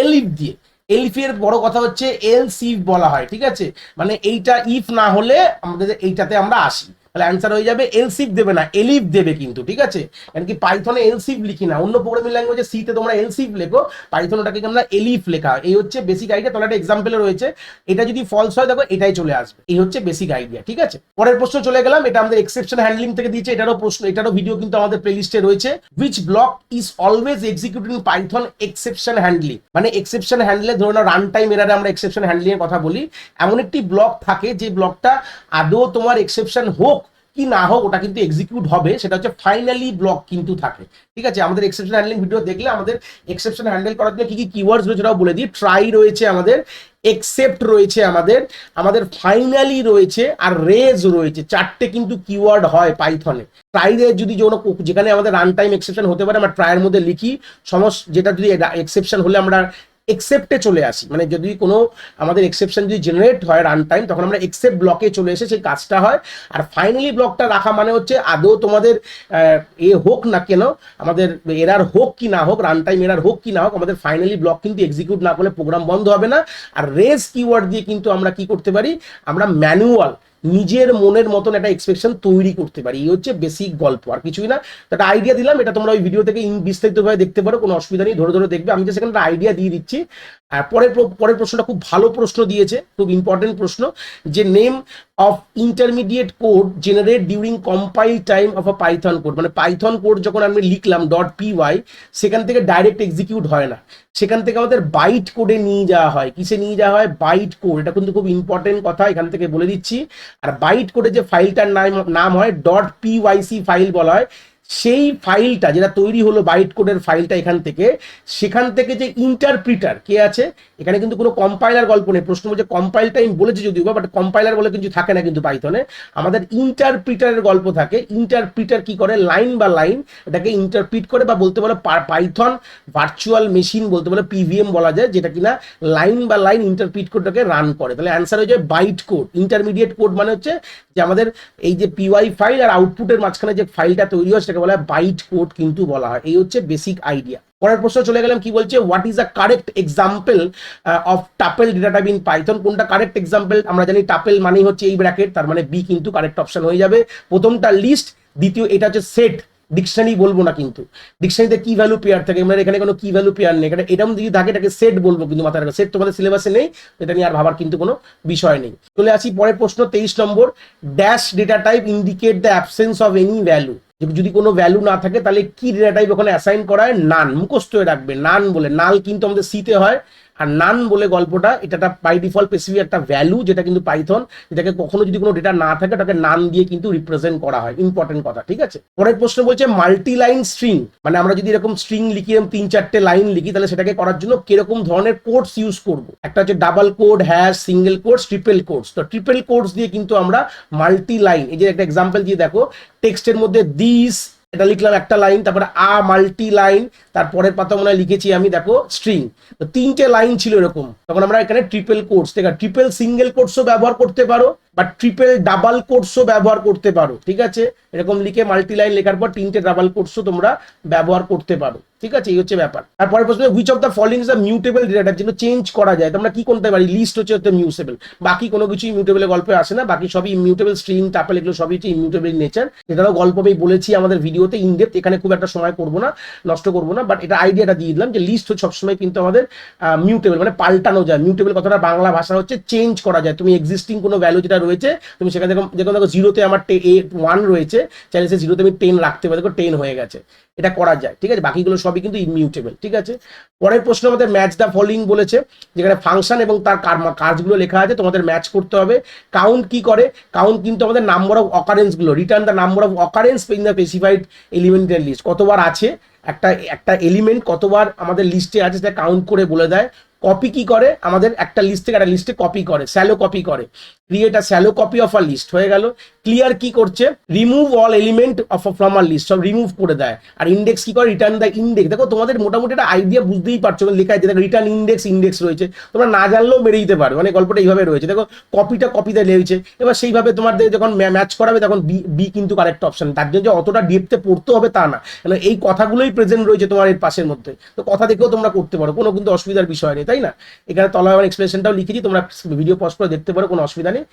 এলিফ দিয়ে। এলিফের বড় কথা হচ্ছে এলস ইফ বলা হয়, ঠিক আছে, মানে এইটা ইফ না হলে আমাদের এইটাতে আমরা আসি। তাহলে অ্যান্সার হয়ে যাবে এলসিফ দেবে না, এলিফ দেবে কিন্তু, ঠিক আছে? কারণ কি পাইথনে এলসিফ লিখি না, অন্য প্রোগ্রামিং ল্যাঙ্গুয়েজে সিতে তোমরা এলসিফ লেখো, পাইথন ওটাকে আমরা এলিফ লেখা। এই হচ্ছে বেসিক আইডিয়া। তাহলে একটা এক্সাম্পলে রয়েছে, এটা যদি ফলস হয় দেখো এটাই চলে আসবে। এই হচ্ছে বেসিক আইডিয়া, ঠিক আছে? পরের প্রশ্ন চলে গেলাম, এটা আমাদের এক্সেপশন হ্যান্ডলিং থেকে দিয়েছে, এটারও প্রশ্ন, এটারও ভিডিও কিন্তু আমাদের প্লেলিস্টে রয়েছে। Which block is always executed in Python exception handling, মানে এক্সেপশন হ্যান্ডলে ধরুন রান টাইম এরারে আমরা এক্সেপশন হ্যান্ডলিং এর কথা বলি, এমন একটি ব্লক থাকে যে ব্লকটা আদৌ তোমার এক্সেপশন হোক কি না হোক ওটা কিন্তু এক্সিকিউট হবে, সেটা হচ্ছে ফাইনালি ব্লক কিন্তু থাকে, ঠিক আছে? আমাদের এক্সেপশন হ্যান্ডলিং ভিডিও দেখলে আমাদের এক্সেপশন হ্যান্ডেল করার জন্য কি কি কিওয়ার্ডস রয়েছে সেটাও বলে দিই। ট্রাই রয়েছে আমাদের, এক্সেপ্ট রয়েছে আমাদের, আমাদের ফাইনালি রয়েছে, আর রেজ রয়েছে। চারটে কিন্তু কিওয়ার্ড হয় পাইথনে। ট্রাই রেজ যদি যেখানে আমাদের রান টাইম এক্সেপশন হতে পারে আমরা ট্রাইয়ের মধ্যে লিখি, যেটা যদি এক্সেপশন হলে আমরা এক্সেপ্টে চলে আসি, মানে যদি কোনো আমাদের এক্সেপশন যদি জেনারেট হয় রান টাইম তখন আমরা এক্সেপ্ট ব্লকে চলে এসে সেই কাজটা হয়। আর ফাইনালি ব্লকটা রাখা মানে হচ্ছে আদৌ তোমাদের হোক না কেন, আমাদের এরার হোক কি না হোক, রান টাইম এরার হোক কি না হোক, আমাদের ফাইনালি ব্লক কিন্তু এক্সিকিউট না করলে প্রোগ্রাম বন্ধ হবে না। আর রেজ কিওয়ার্ড দিয়ে কিন্তু আমরা কি করতে পারি, আমরা ম্যানুয়াল নিজের মনের মতন একটা এক্সপ্রেশন তৈরি করতে পারি। এই হচ্ছে বেসিক গল্প, আর কিছুই না। একটা আইডিয়া দিলাম, এটা তোমরা ওই ভিডিও থেকে বিস্তারিতভাবে দেখতে পারো, কোনো অসুবিধা নেই, ধরে ধরে দেখবে। আমি সেখানে একটা আইডিয়া দিয়ে দিচ্ছি। পরের প্রশ্নটা খুব ভালো প্রশ্ন দিয়েছে, খুব ইম্পর্টেন্ট প্রশ্ন, যে name of intermediate code generate during compile time of a Python code, মানে পাইথন কোড যখন আমি লিখলাম .py, সেখান থেকে ডাইরেক্ট এক্সিকিউট হয় না, সেখান থেকে আমাদের বাইট কোডে নিয়ে যাওয়া হয়। কিসে নিয়ে যাওয়া হয়? Byte code. এটা কিন্তু খুব ইম্পর্টেন্ট কথা, এখান থেকে বলে দিচ্ছি। আর বাইট কোডে যে ফাইলটার নাম হয় .pyc ফাইল বলা হয়, সেই ফাইলটা যেটা তৈরি হলো বাইট কোডের ফাইলটা সেখান থেকে যে ইন্টারপ্রিটার কে আছে, এখানে কিন্তু কোনো কম্পাইলার গল্প নেই। প্রশ্ন বলছে কম্পাইল টাইম বলেছে যদিও, বাট কম্পাইলার বলে কিছু থাকে না কিন্তু পাইথনে, আমাদের ইন্টারপ্রিটারের গল্প থাকে। ইন্টারপ্রিটার কি করে, লাইন বা লাইন এটাকে ইন্টারপ্রিট করে, বা বলতে পারো পাইথন ভার্চুয়াল মেশিন বলতে পারো, পিভিএম বলা যায়, যেটা কিনা লাইন বা লাইন ইন্টারপ্রিট কোডটাকে রান করে। তাহলে অ্যান্সার হয়ে যায় বাইট কোড। ইন্টারমিডিয়েট কোড মানে হচ্ছে যে আমাদের এই যে পিওয়াই ফাইল আর আউটপুটের মাঝখানে যে ফাইলটা তৈরি হয় সেটাকে বলা হয় বাইট কোড কিন্তু বলা হয়। এই হচ্ছে বেসিক আইডিয়া। পরের প্রশ্ন চলে গেলাম, কি বলছে, what is a correct example of tuple data type in Python. কোনটা কারেক্ট এক্সাম্পল? আমরা জানি টাপেল মানেই হচ্ছে এই ব্র্যাকেট, তার মানে বি কিন্তু কারেক্ট অপশন হয়ে যাবে। প্রথমটা লিস্ট, দ্বিতীয় এটা হচ্ছে সেট, ডিকশনারি বলবো না কিন্তু, ডিকশনারিতে কি ভ্যালু পেয়ার থাকে, মানে এখানে কোনো কি ভ্যালু পেয়ার নেই, এখানে এরকম যদি থাকে এটাকে সেট বলবো, কিন্তু মাথায় রাখা সেট তোমাদের সিলেবাসে নেই, এটা নিয়ে আর ভাবার কিন্তু কোনো বিষয় নেই। চলে আসি পরের প্রশ্ন 23 নম্বর, dash data type indicate the absence of any value. যদি কোনো ভ্যালু না থাকে তাহলে কি ডেটা টাইপ ওখানে অ্যাসাইন করা হয়? নান। মুখস্থ হয়ে রাখবে, নান বলে। নাল কিন্তু আমাদের সিতে হয়, আর নান বলে গল্পটা, এটা বাই ডিফল্ট স্পেসিফিক একটা ভ্যালু, যেটা কিন্তু পাইথন যেটাকে কখনো যদি কোনো ডেটা না থাকে ওটাকে নান দিয়ে কিন্তু রিপ্রেজেন্ট করা হয়। ইম্পর্টেন্ট কথা, ঠিক আছে? পরের প্রশ্ন বলছে মাল্টি লাইন স্ট্রিং, মানে আমরা যদি এরকম স্ট্রিং লিখি, এরকম 3-4টে লাইন লিখি, তাহলে সেটাকে করার জন্য কিরকম ধরনের কোডস ইউজ করব? একটা হচ্ছে double code, hash, single codes, triple codes. তো ট্রিপল কোডস দিয়ে কিন্তু আমরা মাল্টি লাইন, এই যে একটা এক্সাম্পল দিয়ে দেখো, টেক্সটের মধ্যে দিস এটা লিখলাম একটা লাইন, তারপরে মাল্টি লাইন, তারপরের পাতা মনে হয় লিখেছি আমি, দেখো স্ট্রিং, তো 3টে লাইন ছিল এরকম, তখন আমরা এখানে ট্রিপল কোটস, দেখো ট্রিপল সিঙ্গেল কোটসও ব্যবহার করতে পারো, বা ট্রিপল ডাবল কোটসও ব্যবহার করতে পারো, ঠিক আছে? এরকম লিখে মাল্টি লাইন লেখার পর 3টে ডাবল কোটসও তোমরা ব্যবহার করতে পারো, ঠিক আছে? এই হচ্ছে ব্যাপার। তারপরে প্রশ্ন, which of the following is a mutable data type, যেটা চেঞ্জ করা যায়, তোমরা কি করতে পারি? লিস্ট হচ্ছে মিউটেবল, বাকি কোনো কিছুই মিউটেবলের গল্পে আসে না, বাকি সবই ইমিউটেবল, স্ট্রিং, টাপল এগুলো সবই হচ্ছে ইমিউটেবল নেচার। এটারও গল্প আমি বলেছি আমাদের ভিডিওতে ইনডেপথ, এখানে খুব একটা সময় করবো না, নষ্ট করবো না, বাট এটা আইডিয়াটা দিয়ে দিলাম যে লিস্ট হচ্ছে সবসময় কিন্তু আমাদের মিউটেবল, মানে পাল্টানো যায়। মিউটেবল কথাটা বাংলা ভাষা হচ্ছে চেঞ্জ করা যায়। তুমি এক্সিস্টিং কোনো ভ্যালু যেটা রয়েছে, তুমি সেখানে দেখো জিরোতে আমার 1 রয়েছে, চাইলে সে জিরোতে আমি 10 রাখতে পারি, দেখো 10 হয়ে গেছে, এটা করা যায়, ঠিক আছে? বাকিগুলো সবই কিন্তু ইমিউটেবল, ঠিক আছে? পরের প্রশ্ন আমাদের ম্যাচ দ্য ফলোইং বলেছে, যেখানে ফাংশন এবং তার কাজগুলো লেখা আছে, তোমাদের ম্যাচ করতে হবে। কাউন্ট কি করে? কাউন্ট কিন্তু আমাদের নাম্বার অফ অকারেন্স গুলো, return the number of occurrence in the specified এলিমেন্টের লিস্ট, কতবার আছে একটা এলিমেন্ট, কতবার আমাদের লিস্টে আছে সেটা কাউন্ট করে বলে দেয়। কপি কি করে? আমাদের একটা লিস্ট থেকে একটা লিস্টে কপি করে, শ্যালো কপি করে, create a shallow copy of a list হয়ে গেল। ক্লিয়ার কি করছে? Remove all element of from a list, সব রিমুভ করে দেয়। আর ইন্ডেক্স কি করে? Return the index. দেখো তোমাদের মোটামুটি একটা আইডিয়া বুঝতেই পারছো, লেখা আছে দেখো রিটার্ন ইন্ডেক্স রয়েছে, তোমরা না জানলেও মেরে দিতে পারো, মানে গল্পটা এইভাবে রয়েছে। দেখো কপিতে রয়েছে, এবার সেইভাবে তোমাদের যখন ম্যাচ করাবে তখন বি কিন্তু কারেক্ট অপশন। তার জন্য যে অতটা ডেপথে পড়তে হবে তা না, কারণ এই কথাগুলোই প্রেজেন্ট রয়েছে তোমার এর পাশের মধ্যে, তো কথা দেখেও তোমরা করতে পারো, কোনো কিন্তু অসুবিধার বিষয় নেই, তাই না? এখানে তলায় আমার এক্সপ্লেনেশনটাও লিখেছি, তোমরা ভিডিও পজ করে দেখতে পারো, কোনো অসুবিধা নেই।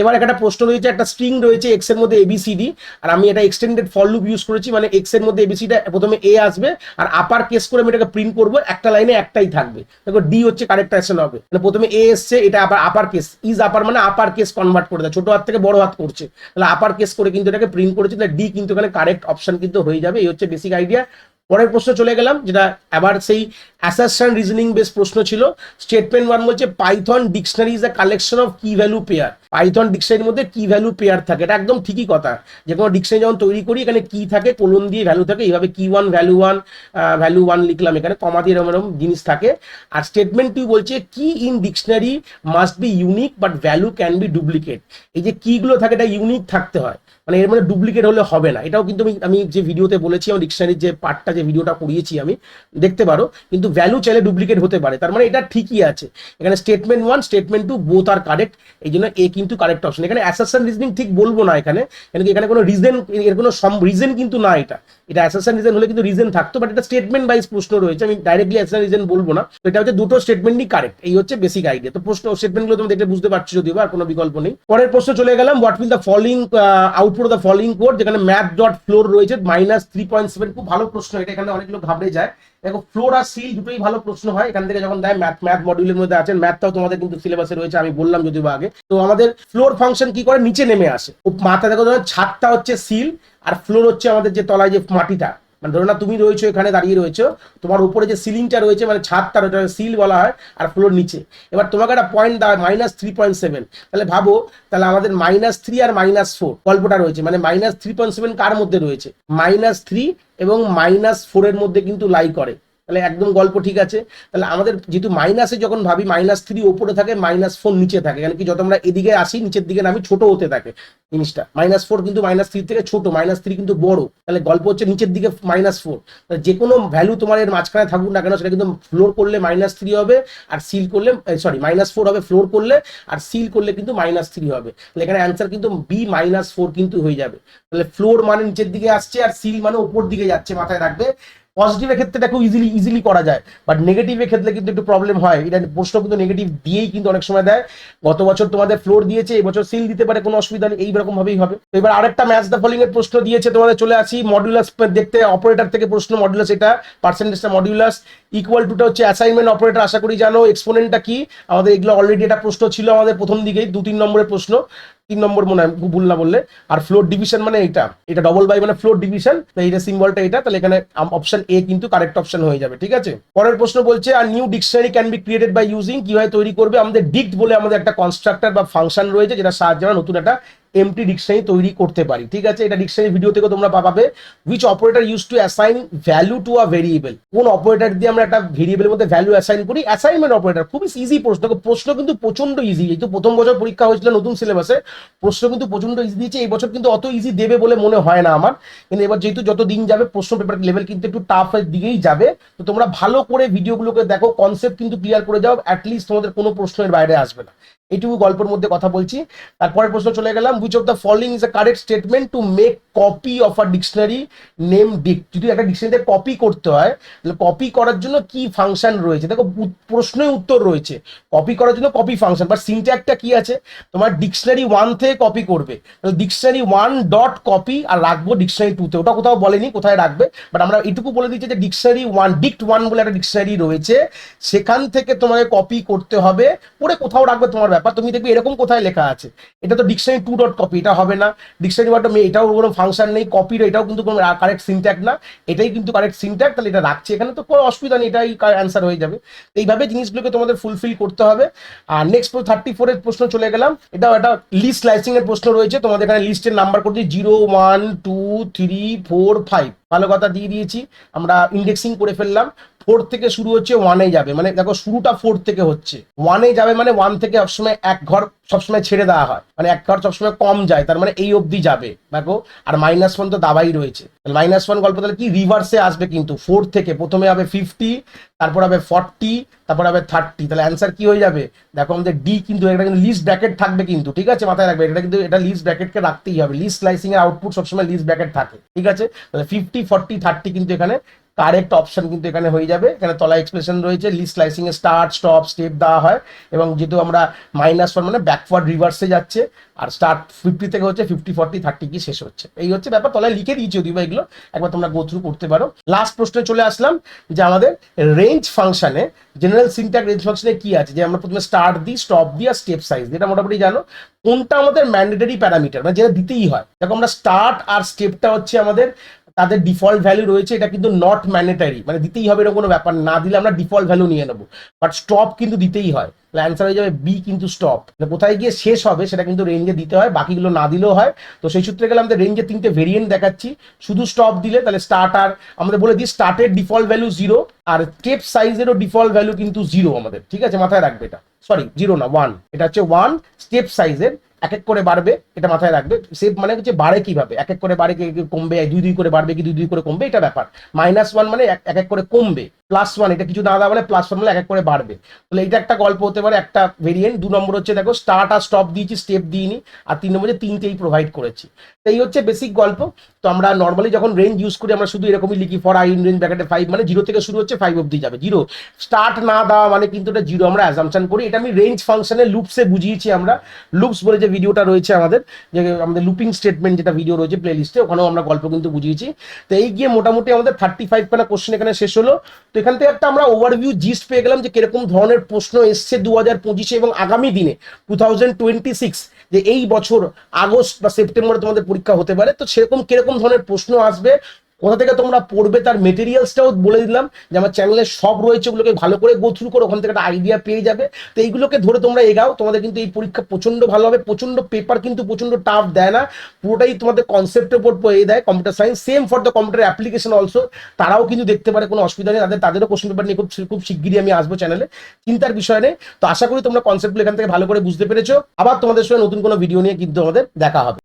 এবার একটা প্রশ্ন রয়েছে, একটা স্ট্রিং রয়েছে, রয়েছে এক্স এর মধ্যে এবিসিডি, আর আমি এটা এক্সটেন্ডেড ফর লুপ ইউজ করেছি, মানে এক্স এর মধ্যে এবিসিটা প্রথমে এ আসবে আর আপার কেস করে আমি এটাকে প্রিন্ট করবো, একটা লাইনে একটাই থাকবে। দেখো ডি হচ্ছে কারেক্ট অ্যাকশন হবে, মানে প্রথমে এ এসছে, এটা আবার আপার কেস, ইজ আপার মানে আপার কেস কনভার্ট করে দেয়, ছোট হাত থেকে বড় হাত করছে, তাহলে আপার কেস করে কিন্তু এটাকে প্রিন্ট করেছে, তাহলে ডি কিন্তু এখানে কারেক্ট অপশন কিন্তু হয়ে যাবে। এই হচ্ছে বেসিক আইডিয়া। পরের প্রশ্ন চলে গেলাম, যেটা আবার সেই অ্যাসারশন রিজনিং বেস প্রশ্ন ছিল। স্টেটমেন্ট 1 বলছে Python dictionary is a collection of কি ভ্যালু পেয়ার। পাইথন ডিকশনারির মধ্যে কি ভ্যালু পেয়ার থাকে, এটা একদম ঠিকই কথা। যে কোনো ডিকশনারি যখন তৈরি করি এখানে কি থাকে, কোলন দিয়ে ভ্যালু থাকে, এইভাবে কি ওয়ান ভ্যালু ওয়ান লিখলাম, এখানে কমা দিয়ে এরকম এরকম জিনিস থাকে। আর স্টেটমেন্ট 2 বলছে কি in dictionary must be unique but value can be duplicate. এই যে কিগুলো থাকে এটা ইউনিক থাকতে হয়, মানে এর মধ্যে ডুপ্লিকেট হলে হবে না। এটাও কিন্তু আমি যে ভিডিওতে বলেছি, আমার ডিকশনারির যে পার্টটা, যে ভিডিওটা করিয়েছি আমি, দেখতে পারো। কিন্তু ভ্যালু চাইলে ডুপ্লিকেট হতে পারে, তার মানে এটা ঠিকই আছে। এখানে স্টেটমেন্ট 1 স্টেটমেন্ট 2 বোথ আর কারেক্ট, এই জন্য এ কিন্তু কারেক্ট অপশন। এখানে অ্যাসারশন রিজনিং ঠিক বলবো না এখানে, কেন কি এখানে কোনো রিজন, এর কোনো রিজন কিন্তু না। এটা অ্যাসারশন রিজন হলে কিন্তু রিজন থাকতো, বাট এটা স্টেটমেন্ট ওয়াইজ প্রশ্ন রয়েছে, আমি ডাইরেক্টলি অ্যাসারশন রিজন বলবো না। তো এটা হচ্ছে দুটো স্টেটমেন্টই কারেক্ট, এই হচ্ছে বেসিক আইডিয়া। তো প্রশ্ন স্টেটমেন্টগুলো তুমি দেখলে বুঝতে পারছো, যদিও আর কোনো বিকল্প নেই। পরের প্রশ্ন চলে গেলাম, what will the following output of the following code, যেখানে ম্যাথ ডট ফ্লোর রয়েছে -3.7। খুব ভালো প্রশ্ন এটা, এখানে অনেকগুলো ঘাবড়ে যায়। দেখো ফ্লোর আর সিল দুটোই ভালো প্রশ্ন হয় এখান থেকে, যখন দেয় ম্যাথ মডিউলের মধ্যে আছেন, ম্যাথটাও তোমাদের কিন্তু সিলেবাসে রয়েছে, আমি বললাম যদিও আগে। তো আমাদের ফ্লোর ফাংশন কি করে, নিচে নেমে আসে। ও মাথা দেখো, ছাদটা হচ্ছে সিল আর ফ্লোর হচ্ছে আমাদের যে তলায় যে মাটিটা, মানে ধরো না তুমি রয়েছো এখানে দাঁড়িয়ে রয়েছো, তোমার উপরে যে সিলিংটা রয়েছে মানে ছাদটা রয়েছে, সিল বলা হয়, আর ফ্লোর নিচে। এবার তোমাকে একটা পয়েন্ট দেওয়া -3.7, তাহলে ভাবো, তাহলে আমাদের -3 আর -4 গল্পটা রয়েছে, মানে -3.7 কার মধ্যে রয়েছে, -3 এবং -4 এর মধ্যে কিন্তু লাই করে। তাহলে একদম গল্প ঠিক আছে। তাহলে আমাদের যেহেতু মাইনাসে যখন ভাবি, -3 ওপরে থাকে, -4 নিচে থাকে, কারণ কি যত আমরা এদিকে আসি নিচের দিকে নামি ছোট হতে থাকে জিনিসটা। -4 কিন্তু -3 থেকে ছোট, -3 কিন্তু বড়, তাহলে গল্প হচ্ছে নিচের দিকে -4। যে কোনো ভ্যালু তোমার এর মাঝখানে থাকুক না কেন, সেটা কিন্তু ফ্লোর করলে -3 হবে, আর সিল করলে সরি -4 হবে ফ্লোর করলে, আর সিল করলে কিন্তু -3 হবে। তাহলে এখানে অ্যান্সার কিন্তু বি -4 কিন্তু হয়ে যাবে। তাহলে ফ্লোর মানে নিচের দিকে আসছে, আর সিল মানে উপর দিকে যাচ্ছে, মাথায় রাখবে। পজিটিভের ক্ষেত্রে দেখো ইজিলি করা যায়, বাট নেগেটিভের ক্ষেত্রে কিন্তু একটু প্রবলেম হয়। এটা প্রশ্ন কিন্তু নেগেটিভ দিয়েই কিন্তু অনেক সময় দেয়। গত বছর তোমাদের ফ্লোর দিয়েছে, এই বছর সিল দিতে পারে, কোনো অসুবিধা নেই, এইরকম ভাবেই হবে। তো এবার আরেকটা ম্যাচ দ্য ফলোইং এর প্রশ্ন দিয়েছে তোমাদের, চলে আসি মডুলাস দেখতে। অপারেটর থেকে প্রশ্ন, মডুলাস এটা পার্সেন্টেজটা মডুলাস, ইকুয়াল টুটা হচ্ছে অ্যাসাইনমেন্ট অপারেটর, আশা করি জানো। এক্সপোনেন্টটা কি আমাদের, এগুলো অলরেডি একটা প্রশ্ন ছিল আমাদের প্রথম দিকেই, 2-3 নম্বরের প্রশ্ন, 3 নম্বর মনে হয় ভুল না বললে। আর ফ্লোর ডিভিশন মানে এটা ডবল বাই মানে ফ্লোর ডিভিশন, তো এইটা সিম্বলটা এটা, তাহলে এখানে অপশন এ কিন্তু কারেক্ট অপশন হয়ে যাবে, ঠিক আছে। পরের প্রশ্ন বলছে আর new dictionary can be created by using, কিভাবে তৈরি করবে, আমাদের ডিক্ট বলে আমাদের একটা কনস্ট্রাক্টর বা ফাংশন রয়েছে, যেটা সাহায্যে আমরা নতুন একটা এমটি ডিকশনারি তৈরি করতে পারি, ঠিক আছে। এটা ডিকশনারি ভিডিও থেকে তোমরা পাবে। Which operator use to assign value to a variable, কোন অপারেটর দিয়ে আমরা একটা ভেরিয়েবলের মধ্যে ভ্যালু অ্যাসাইন করি, অ্যাসাইনমেন্ট অপারেটর। খুবই ইজি প্রশ্ন, প্রশ্ন কিন্তু প্রচন্ড ইজি। এই তো প্রথম বছর পরীক্ষা হয়েছিল নতুন সিলেবাসে, প্রশ্ন কিন্তু প্রচন্ড ইজি দিয়েছে। এই বছর কিন্তু অত ইজি দেবে বলে মনে হয় না আমার, কিন্তু এবার যেহেতু যত দিন যাবে প্রশ্ন পেপার লেভেল কিন্তু একটু টাফের দিকেই যাবে। তো তোমরা ভালো করে ভিডিওগুলোকে দেখো, কনসেপ্ট কিন্তু ক্লিয়ার করে যাও, অ্যাটলিস্ট তোমাদের কোনো প্রশ্নের বাইরে আসবে না। এইটুকু গল্পের মধ্যে কথা বলছি। তারপরের প্রশ্ন চলে গেলাম, which of the following is a correct statement to make copy of a dictionary name dict. যদি একটা ডিকশনারিতে কপি করতে হয়, তাহলে কপি করার জন্য কি ফাংশন রয়েছে, দেখো প্রশ্নের উত্তর রয়েছে কপি করার জন্য কপি ফাংশন, বাট সিনট্যাক্সটা কি আছে, তোমার ডিকশনারি 1 থেকে কপি করবে, তাহলে ডিকশনারি 1 ডট কপি আর রাখবো ডিকশনারি 2 তে, ওটা কোথাও বলেনি কোথায় রাখবে, বাট আমরা এটুকু বলে দিচ্ছি যে ডিকশনারি 1 ডিক্ট 1 বলে একটা ডিকশনারি রয়েছে, সেখান থেকে তোমাকে কপি করতে হবে, পরে কোথাও রাখবে তোমার ব্যাপার। তুমি দেখবে এরকম কোথায় লেখা আছে, এটা তো ডিকশনারি 2 ডট কপি, এটা হবে না। ডিকশনারি 1 এটাও কোনো ফাংশন নেই, কপির এটাও কিন্তু কোনো কারেক্ট সিনট্যাক্স না, এটাই কিন্তু কারেক্ট সিনট্যাক্স, তাহলে এটা রাখছে এখানে, তো কোনো অসুবিধা নেই, এটাই অ্যান্সার হয়ে যাবে। এইভাবে জিনিসগুলোকে তোমাদের ফুলফিল করতে হবে। আর নেক্সট 34 এর প্রশ্ন চলে গেলাম, এটাও একটা লিস্ট স্লাইসিং এর প্রশ্ন রয়েছে, তোমাদের এখানে লিস্টের নাম্বার করতে 0 1 2 3 4 5, ভালো কথা দিয়ে দিয়েছি, আমরা ইন্ডেক্সিং করে ফেললাম। 4 থেকে শুরু হচ্ছে 1-এ যাবে, মানে দেখো শুরুটা 4 থেকে হচ্ছে, 1-এ যাবে, মানে 1 থেকে সবসময় এক ঘর সবসময় ছেড়ে দেওয়া হয়, মানে এক ঘর সবসময় কম যায়, তার মানে এই অবধি যাবে দেখো। আর -1 তো দাবাই রয়েছে, -1 গল্প তাহলে কি রিভার্সে আসবে, কিন্তু 4 থেকে প্রথমে হবে 50, তারপর হবে 40, তারপর হবে 30, তাহলে অ্যান্সার কি হয়ে যাবে দেখো আমাদের ডি। কিন্তু এটা কিন্তু লিস্ট ব্র্যাকেট থাকবে কিন্তু, ঠিক আছে, মাথায় রাখবে, এটা কিন্তু এটা লিস্ট ব্র্যাকেটকে রাখতেই হবে, লিস্ট স্লাইসিং এর আউটপুট সবসময় লিস্ট ব্র্যাকেট থাকে, ঠিক আছে। তাহলে 50 40 30 কিন্তু এখানে কারেক্ট অপশন কিন্তু এখানে হয়ে যাবে। এখানে তলা এক্সপ্রেশন রয়েছে, লিস্ট স্লাইসিং এ স্টার্ট স্টপ স্টেপ দেওয়া হয়, এবং যেহেতু আমরা -1 মানে ব্যাকওয়ার্ড রিভার্সে যাচ্ছে, আর স্টার্ট 50 থেকে হচ্ছে 50 40 30 কি শেষ হচ্ছে, এই হচ্ছে ব্যাপার। তলায় লিখে দিয়েছি যদিও এগুলো, একবার তোমরা গো থ্রু করতে পারো। লাস্ট প্রশ্নে চলে আসলাম যে আমাদের রেঞ্জ ফাংশনে, জেনারেল সিনট্যাক্স রেঞ্জ ফাংশনে কি আছে, যে আমরা প্রথমে স্টার্ট দিই, স্টপ দিই আর স্টেপ সাইজ, যেটা মোটামুটি জানো কোনটা আমাদের ম্যান্ডেটরি প্যারামিটার, মানে যেটা দিতেই হয়। দেখো আমরা স্টার্ট আর স্টেপটা হচ্ছে আমাদের তাদের ডিফল্ট ভ্যালু রয়েছে, এটা কিন্তু নট ম্যান্ডেটারি, মানে দিতেই হবে এরকম কোনো ব্যাপার না, দিলে আমরা ডিফল্ট ভ্যালু নিয়ে নেবো। বাট স্টপ কিন্তু দিতেই হয়, অ্যান্সার হয়ে যাবে বি কিন্তু স্টপ। কোথায় গিয়ে শেষ হবে সেটা কিন্তু রেঞ্জে দিতে হয়, বাকিগুলো না দিলেও হয়। তো সেই সূত্রে গেলে আমাদের রেঞ্জে 3টে ভেরিয়েন্ট দেখাচ্ছি। শুধু স্টপ দিলে তাহলে স্টার্ট, আর আমাদের বলে দিই স্টার্টের ডিফল্ট ভ্যালু 0, আর স্টেপ সাইজেরও ডিফল্ট ভ্যালু কিন্তু 0 আমাদের, ঠিক আছে, মাথায় রাখবে এটা। সরি 0 না 1, এটা হচ্ছে 1। স্টেপ সাইজের এক এক করে বাড়বে, এটা মাথায় রাখবে। সেভ মানে হচ্ছে বাড়ে কিভাবে, এক এক করে বাড়ে কি কমবে, 2 করে বাড়বে কি 2 করে কমবে, এটা ব্যাপার। -1 মানে এক এক করে কমবে, +1 এটা কিছু না দেওয়া মানে +1 মানে এক এক করে বাড়বে। তাহলে এটা একটা গল্প হতে পারে, একটা ভেরিয়েন্ট। 2 নম্বর হচ্ছে দেখো স্টার্ট আর স্টপ দিয়েছি, স্টেপ দিইনি। আর 3 নম্বর হচ্ছে 3টেই প্রোভাইড করেছি। তো এই হচ্ছে বেসিক গল্প। তো আমরা নর্মালি যখন রেঞ্জ ইউজ করি আমরা শুধু এরকমই লিখি, ফর আই ইন রেঞ্জ ব্র্যাকেটে 5, মানে 0 থেকে শুরু হচ্ছে 5 অব্দি যাবে। 0 স্টার্ট না দেওয়া মানে কিন্তু এটা 0 আমরা অ্যাজাম্পশন করি। এটা আমি রেঞ্জ ফাংশনে লুপসে বুঝিয়েছি আমরা। লুপস বলে যে ভিডিওটা রয়েছে আমাদের, যে আমাদের লুপিং স্টেটমেন্ট যেটা ভিডিও রয়েছে প্লে লিস্টে, ওখানেও আমরা গল্প কিন্তু বুঝিয়েছি। তো এই গিয়ে মোটামুটি আমাদের 35 খানা কোশ্চেন এখানে শেষ হলো। তো এখান থেকে একটা আমরা ওভারভিউ জিস্ট পেয়ে গেলাম যে কিরকম ধরনের প্রশ্ন এসছে 2025 এবং আগামী দিনে 2026, যে এই বছর আগস্ট বা সেপ্টেম্বরে তোমাদের পরীক্ষা হতে পারে। তো সেরকম কিরকম ধরনের প্রশ্ন আসবে, কোথা থেকে তোমরা পড়বে, তার মেটেরিয়ালসটাও বলে দিলাম, যে আমার চ্যানেলে সব রয়েছে, ওগুলোকে ভালো করে গো থ্রু করো, ওখান থেকে একটা আইডিয়া পেয়ে যাবে। তো এইগুলোকে ধরে তোমরা এগাও, তোমাদের কিন্তু এই পরীক্ষা প্রচন্ড ভালো হবে। প্রচন্ড পেপার কিন্তু প্রচন্ড টাফ দেয় না, পুরোটাই তোমাদের কনসেপ্টের উপর দেয় computer science. Same for the computer application also, তারাও কিন্তু দেখতে পারে, কোনো অসুবিধা নেই। তাদেরও কোশ্চেন পেপার নিয়ে খুব শিগগিরই আমি আসবো চ্যানেলে, চিন্তার বিষয় নেই। তো আশা করি তোমরা কনসেপ্টগুলো এখান থেকে ভালো করে বুঝতে পেরেছো। আবার তোমাদের সঙ্গে নতুন কোনো ভিডিও নিয়ে কিন্তু আমাদের দেখা হবে।